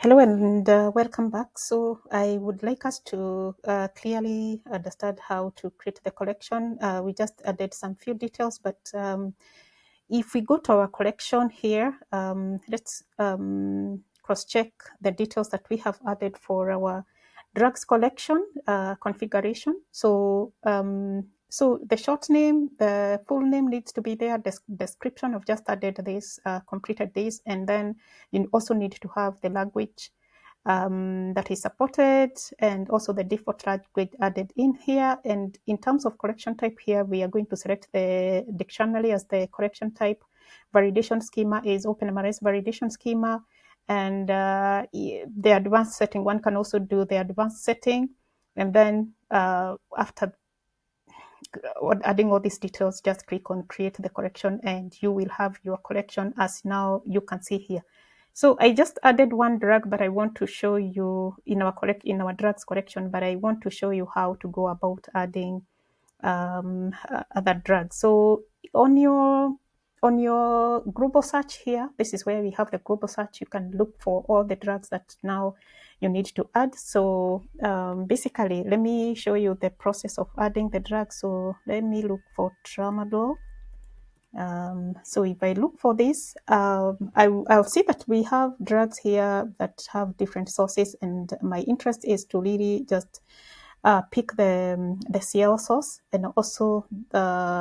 Hello and welcome back. So I would like us to clearly understand how to create the collection. We just added some few details, but if we go to our collection here, let's cross-check the details that we have added for our drugs collection configuration. So the short name, the full name needs to be there, description of just added this, completed this, and then you also need to have the language that is supported and also the default language added in here. And in terms of collection type here, we are going to select the dictionary as the collection type. Validation schema is OpenMRS validation schema. And the advanced setting, one can also do the advanced setting. And then after adding all these details, just click on create the collection and you will have your collection as now you can see here. So I just added one drug, but I want to show you in our drugs collection, but I want to show you how to go about adding other drugs. So on your global search here, this is where we have the global search. You can look for all the drugs that now you need to add. So basically, let me show you the process of adding the drug. So let me look for tramadol. So if I look for this, I'll see that we have drugs here that have different sources, and my interest is to really just pick the CL source, and also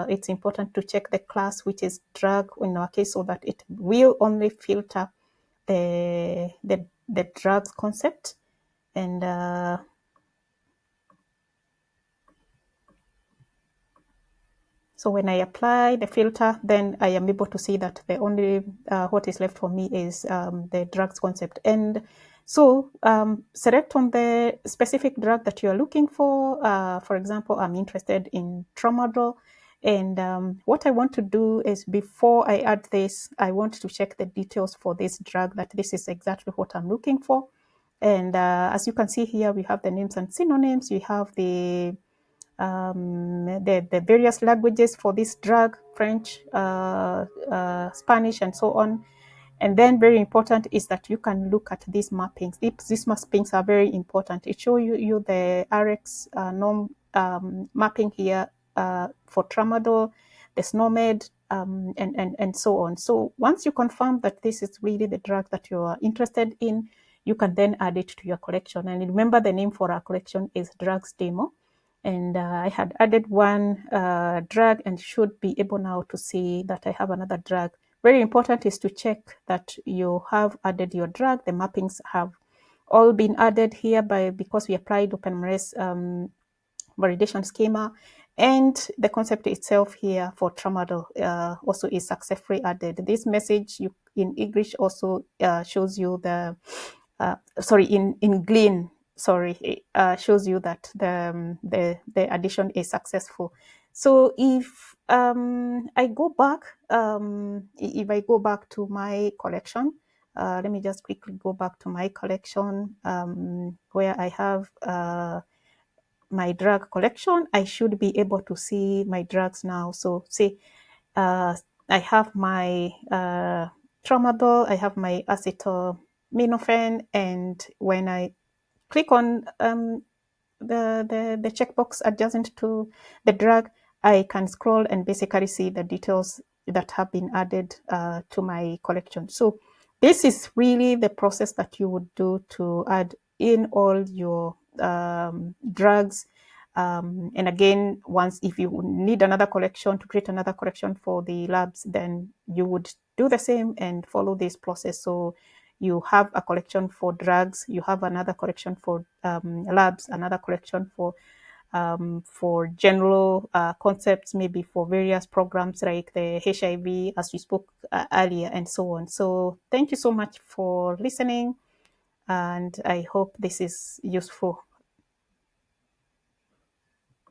it's important to check the class, which is drug in our case, so that it will only filter the drugs concept. And so when I apply the filter, then I am able to see that the only what is left for me is the drugs concept. And so select on the specific drug that you are looking for. For example, I'm interested in tramadol. And what I want to do is, before I add this, I want to check the details for this drug, that this is exactly what I'm looking for. And as you can see here, we have the names and synonyms. We have the various languages for this drug, French, Spanish, and so on. And then very important is that you can look at these mappings. These mappings are very important. It shows you the RX norm mapping here for tramadol, the SNOMED, and so on. So once you confirm that this is really the drug that you are interested in, you can then add it to your collection. And remember, the name for our collection is drugs demo. And I had added one drug and should be able now to see that I have another drug. Very important is to check that you have added your drug. The mappings have all been added here because we applied OpenMRS validation schema, and the concept itself here for tramadol also is successfully added. This message in English also shows you the in Glean, shows you that the addition is successful. So if I go back, if I go back to my collection, let me just quickly go back to my collection where I have my drug collection. I should be able to see my drugs now. So see, I have my tramadol, I have my acetaminophen, and when I click on the checkbox adjacent to the drug, I can scroll and basically see the details that have been added to my collection. So this is really the process that you would do to add in all your drugs. And again, if you need another collection, to create another collection for the labs, then you would do the same and follow this process. So you have a collection for drugs, you have another collection for labs, another collection for general concepts, maybe for various programs like the HIV, as we spoke earlier, and so on. So thank you so much for listening, and I hope this is useful.